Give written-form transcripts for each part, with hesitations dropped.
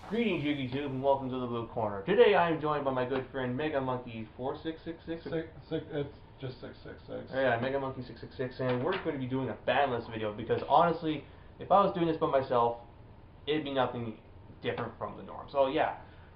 Greetings, YouTube, and welcome to the Blue Corner. Today I am joined by my good friend MegaMonkey4666. It's just 666. Yeah, MegaMonkey666, and we're going to be doing a ban list video because honestly, if I was doing this by myself, it'd be nothing different from the norm. So yeah,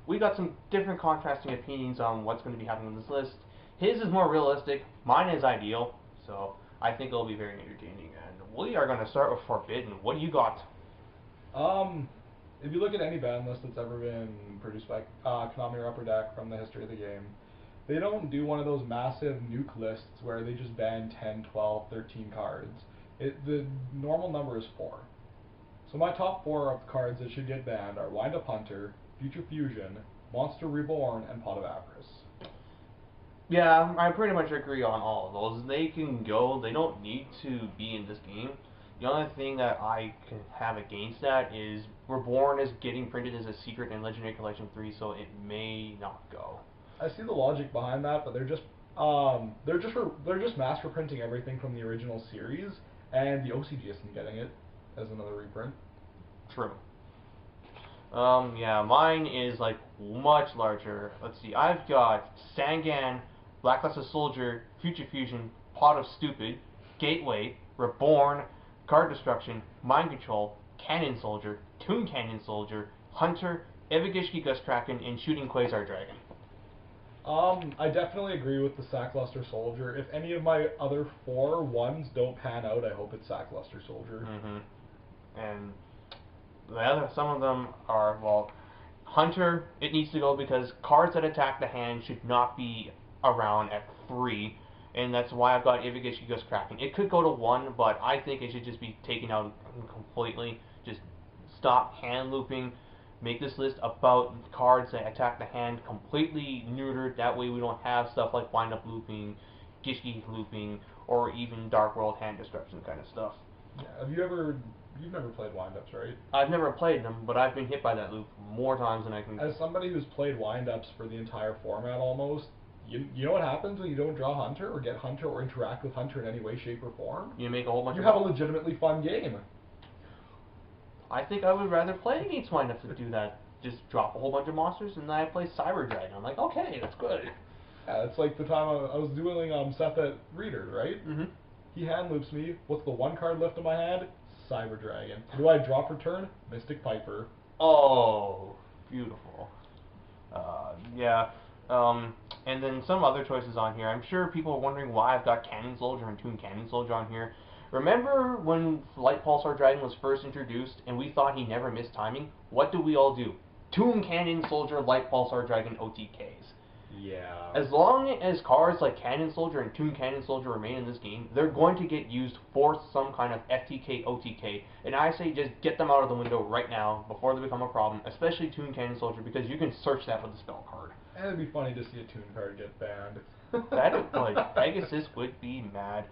we got some different contrasting opinions on what's going to be happening on this list. His is more realistic, mine is ideal, so I think it'll be very entertaining. And we are going to start with Forbidden. What do you got? If you look at any ban list that's ever been produced by Konami or Upper Deck from the history of the game, they don't do one of those massive nuke lists where they just ban 10, 12, 13 cards. The normal number is 4. So my top 4 of the cards that should get banned are Wind Up Hunter, Future Fusion, Monster Reborn, and Pot of Avarice. Yeah, I pretty much agree on all of those. They can go, they don't need to be in this game. The only thing that I can have against that is Reborn is getting printed as a secret in Legendary Collection 3, so it may not go. I see the logic behind that, but they're just mass reprinting everything from the original series, and the OCG isn't getting it as another reprint. True. Yeah, mine is like much larger. Let's see, I've got Sangan, Blacklisted Soldier, Future Fusion, Pot of Stupid, Gateway, Reborn, Card Destruction, Mind Control, Cannon Soldier, Toon Cannon Soldier, Hunter, Evagishki Gust Kraken, and Shooting Quasar Dragon. I definitely agree with the Sackluster Soldier. If any of my other 4 ones don't pan out, I hope it's Sackluster Soldier. And some of them are, well, Hunter, it needs to go because cards that attack the hand should not be around at 3. And that's why I've got Evagishki Gust Kraken. It could go to 1, but I think it should just be taken out completely. Just stop hand looping. Make this list about cards that attack the hand completely neutered. That way we don't have stuff like Wind Up looping, Gishki looping, or even Dark World hand destruction kind of stuff. Yeah, you've never played Wind-Ups, right? I've never played them, but I've been hit by that loop more times than I can. As somebody who's played Wind-Ups for the entire format almost, you know what happens when you don't draw Hunter, or get Hunter, or interact with Hunter in any way, shape, or form? You make a whole bunch of... You have a legitimately fun game. I think I would rather play against Wind-Ups to do that. Just drop a whole bunch of monsters, and then I play Cyber Dragon. I'm like, okay, that's good. Yeah, it's like the time I was dueling Seth at Reader, right? He hand loops me. What's the 1 card left in my hand? Cyber Dragon. What do I draw for turn? Mystic Piper. Oh, beautiful. Yeah. And then some other choices on here. I'm sure people are wondering why I've got Cannon Soldier and Toon Cannon Soldier on here. Remember when Light Pulsar Dragon was first introduced and we thought he never missed timing? What do we all do? Toon Cannon Soldier, Light Pulsar Dragon, OTKs. Yeah. As long as cards like Cannon Soldier and Toon Cannon Soldier remain in this game, they're going to get used for some kind of FTK, OTK, and I say just get them out of the window right now before they become a problem, especially Toon Cannon Soldier, because you can search that with a spell card. And it'd be funny to see a Toon card get banned. That would. Pegasus would be mad.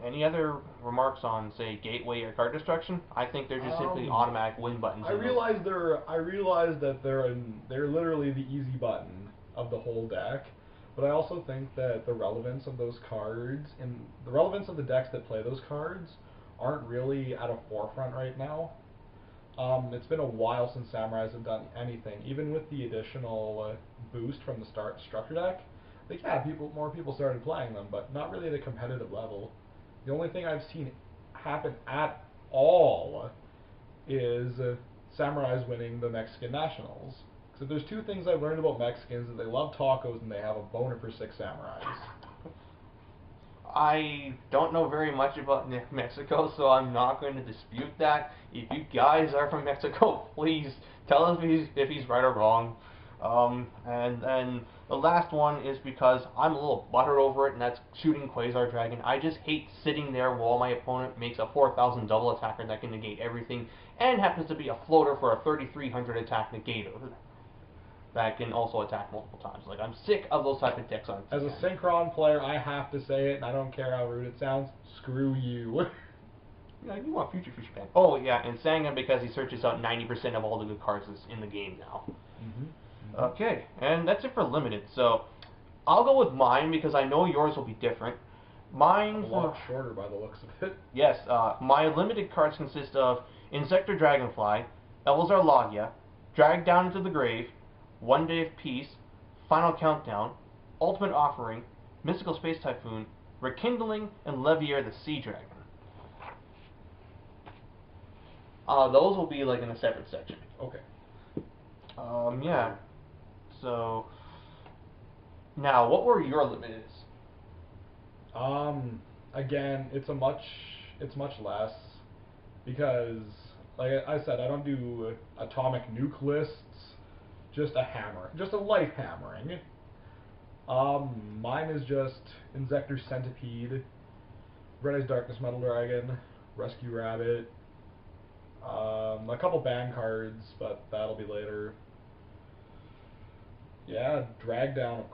Any other remarks on, say, Gateway or Card Destruction? I think they're just simply automatic win buttons. I realize that they're literally the easy button of the whole deck, but I also think that the relevance of those cards and the relevance of the decks that play those cards aren't really at a forefront right now. It's been a while since Samurais have done anything, even with the additional boost from the structure deck. Like, yeah, more people started playing them, but not really at a competitive level. The only thing I've seen happen at all is Samurais winning the Mexican Nationals. So there's 2 things I've learned about Mexicans: that they love tacos and they have a boner for 6 samurais. I don't know very much about Mexico, so I'm not going to dispute that. If you guys are from Mexico, please tell us if he's right or wrong. And then the last one is because I'm a little buttered over it, and that's Shooting Quasar Dragon. I just hate sitting there while my opponent makes a 4,000 double attacker that can negate everything, and happens to be a floater for a 3,300 attack negator that can also attack multiple times. Like, I'm sick of those type of decks on As a Synchron player, I have to say it, and I don't care how rude it sounds. Screw you. Yeah, you want Future Fusion Band. Oh, yeah, and Sangan because he searches out 90% of all the good cards in the game now. Okay, and that's it for limited. So I'll go with mine because I know yours will be different. Mine a lot shorter by the looks of it. Yes, my limited cards consist of Insector Dragonfly, Elzar Logia, Drag Down into the Grave, One Day of Peace, Final Countdown, Ultimate Offering, Mystical Space Typhoon, Rekindling, and Levier the Sea Dragon. Those will be like in a separate section. Okay. Yeah. So, now, what were your limits? Again, it's much less, because, like I said, I don't do atomic nuke lists, just a life hammering. Mine is just Insector Centipede, Red Eyes Darkness Metal Dragon, Rescue Rabbit, a couple ban cards, but that'll be later. Yeah, Drag Down.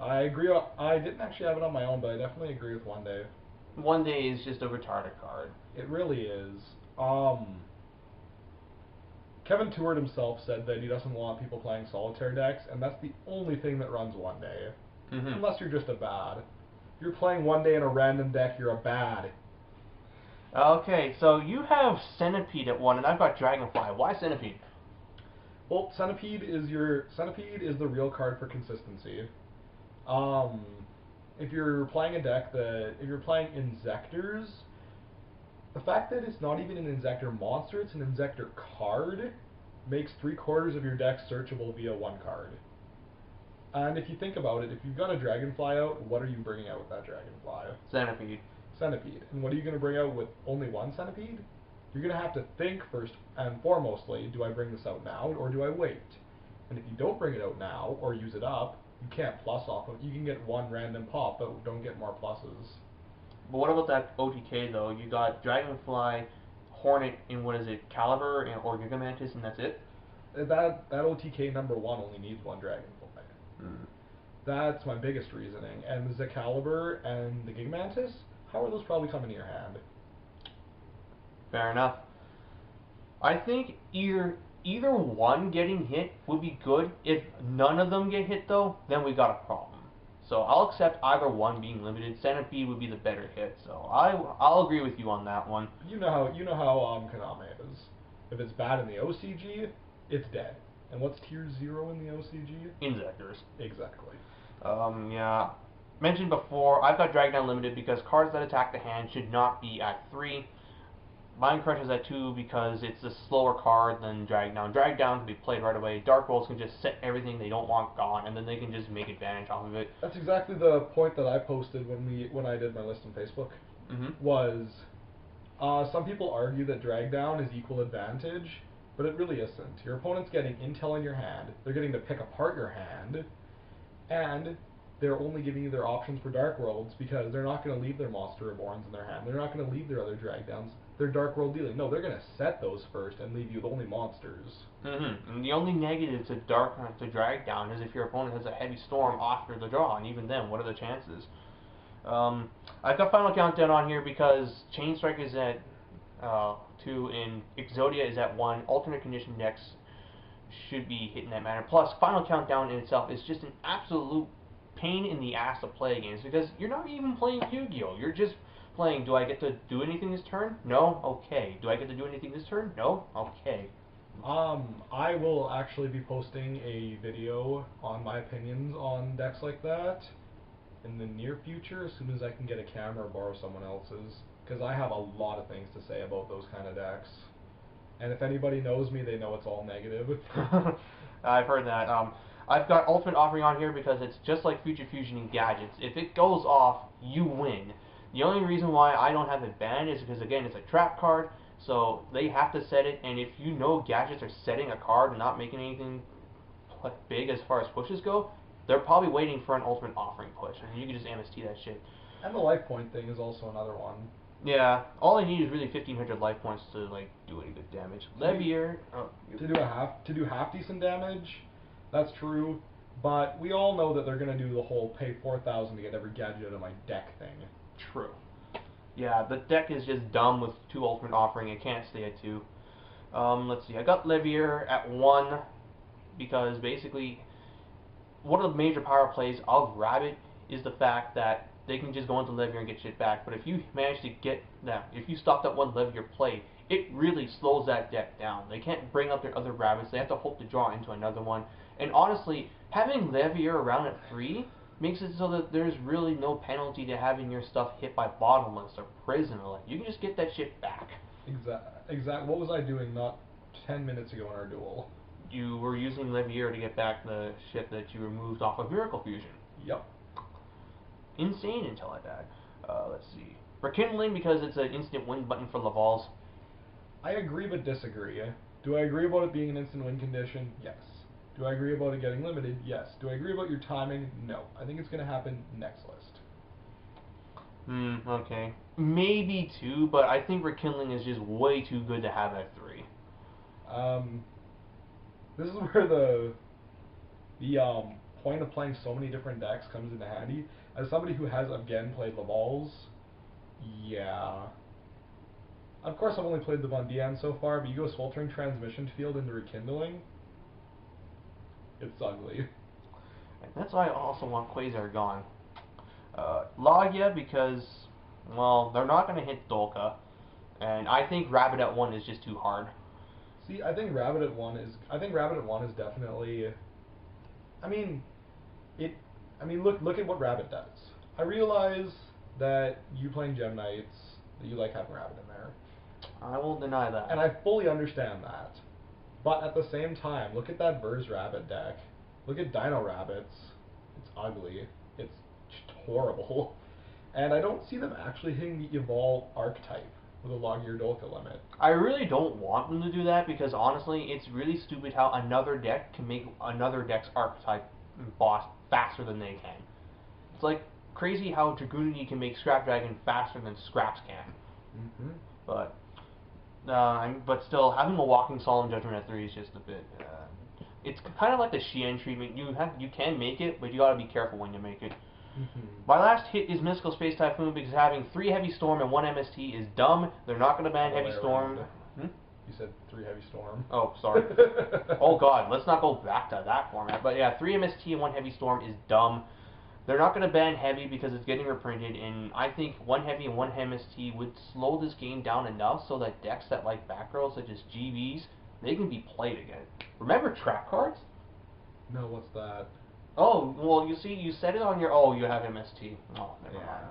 I agree. I didn't actually have it on my own, but I definitely agree with One Day. One Day is just a retarded card. It really is. Kevin Tewart himself said that he doesn't want people playing solitaire decks, and that's the only thing that runs One Day. Unless you're just a bad. If you're playing One Day in a random deck, you're a bad. Okay, so you have Centipede at 1, and I've got Dragonfly. Why Centipede? Well, Centipede is the real card for consistency. If you're playing a deck if you're playing Inzectors, the fact that it's not even an Inzector monster, it's an Inzector card, makes 3/4 of your deck searchable via one card. And if you think about it, if you've got a Dragonfly out, what are you bringing out with that Dragonfly? Centipede. Centipede. And what are you going to bring out with only one Centipede? You're going to have to think first and foremostly, do I bring this out now or do I wait? And if you don't bring it out now or use it up, you can't plus off of it. You can get one random pop, but don't get more pluses. But what about that OTK though? You got Dragonfly, Hornet, and what is it, Caliber or Gigamantis, and that's it? That OTK number 1 only needs one Dragonfly. That's my biggest reasoning. And the Caliber and the Gigamantis, how are those probably coming to your hand? Fair enough. I think either one getting hit would be good. If none of them get hit though, then we got a problem. So I'll accept either one being limited. Centipede would be the better hit. So I'll agree with you on that one. You know how Konami is. If it's bad in the OCG, it's dead. And what's tier 0 in the OCG? Inzectors. Exactly. Yeah. Mentioned before, I've got Drag Down limited because cards that attack the hand should not be at 3. Mind Crush is at 2 because it's a slower card than Drag Down. Drag Down can be played right away. Dark Rolls can just set everything they don't want gone, and then they can just make advantage off of it. That's exactly the point that I posted when I did my list on Facebook. Was some people argue that Drag Down is equal advantage, but it really isn't. Your opponent's getting intel in your hand. They're getting to pick apart your hand, and they're only giving you their options for Dark Worlds because they're not going to leave their Monster Reborns in their hand. They're not going to leave their other Drag Downs. They're Dark World dealing. No, they're going to set those first and leave you with only monsters. And the only negative to Drag Down is if your opponent has a Heavy Storm after the draw, and even then, what are the chances? I've got Final Countdown on here because Chain Strike is at 2 and Exodia is at 1. Alternate condition decks should be hitting that manner. Plus, Final Countdown in itself is just an absolute pain in the ass to play against because you're not even playing Yu-Gi-Oh! You're just playing, do I get to do anything this turn? No? Okay. Do I get to do anything this turn? No? Okay. I will actually be posting a video on my opinions on decks like that in the near future as soon as I can get a camera or borrow someone else's, because I have a lot of things to say about those kind of decks. And if anybody knows me, they know it's all negative. I've heard that. I've got Ultimate Offering on here because it's just like Future Fusion and Gadgets. If it goes off, you win. The only reason why I don't have it banned is because, again, it's a trap card, so they have to set it, and if you know Gadgets are setting a card and not making anything big as far as pushes go, they're probably waiting for an Ultimate Offering push, and you can just MST that shit. And the life point thing is also another one. Yeah, all I need is really 1,500 life points to, like, do any good damage. Levier... To do half decent damage, that's true, but we all know that they're going to do the whole pay 4,000 to get every gadget out of my deck thing. True. Yeah, the deck is just dumb with 2 Ultimate Offering. It can't stay at 2. Let's see. I got Levier at 1 because basically one of the major power plays of Rabbit is the fact that they can just go into Levier and get shit back. But if you manage to get that, if you stop that one Levier play, it really slows that deck down. They can't bring up their other rabbits. They have to hope to draw into another one. And honestly, having Levier around at 3 makes it so that there's really no penalty to having your stuff hit by Bottomless or Prison. Like, you can just get that shit back. Exact. What was I doing not 10 minutes ago in our duel? You were using Levier to get back the shit that you removed off of Miracle Fusion. Yep. Insane until I died. Let's see. Rekindling because it's an instant win button for Laval's. I agree but disagree. Do I agree about it being an instant win condition? Yes. Do I agree about it getting limited? Yes. Do I agree about your timing? No. I think it's going to happen next list. Okay. Maybe 2, but I think Rekindling is just way too good to have at 3. This is where the point of playing so many different decks comes into handy. As somebody who has, again, played Laval's, yeah. Of course, I've only played the Bondian so far, but you go Sweltering Transmission Field into Rekindling, it's ugly. And that's why I also want Quasar gone. Logia because, well, they're not going to hit Dolka, and I think Rabbit at 1 is just too hard. See, I think Rabbit at 1 is definitely. Look at what Rabbit does. I realize that you playing Gem Knights, that you like having Rabbit in there. I won't deny that. And I fully understand that. But at the same time, look at that Verse Rabbit deck. Look at Dino Rabbits. It's ugly. It's just horrible. And I don't see them actually hitting the Evolve archetype with a Logia Dolka limit. I really don't want them to do that because honestly, it's really stupid how another deck can make another deck's archetype boss faster than they can. It's like crazy how Dragoonity can make Scrap Dragon faster than Scraps can. But still, having a Walking Solemn Judgment at 3 is just a bit. It's kind of like the Xian treatment. You can make it, but you gotta be careful when you make it. My last hit is Mystical Space Typhoon because having 3 Heavy Storm and 1 MST is dumb. They're not going to ban Heavy Storm. You said 3 Heavy Storm. Oh, sorry. Oh god, let's not go back to that format. But yeah, 3 MST and 1 Heavy Storm is dumb. They're not going to ban Heavy because it's getting reprinted, and I think 1 Heavy and 1 MST would slow this game down enough so that decks that like back rows, such as GVs, they can be played again. Remember trap cards? No, what's that? Oh, well, you see, you said it on your... Oh, you have MST. Oh, never mind.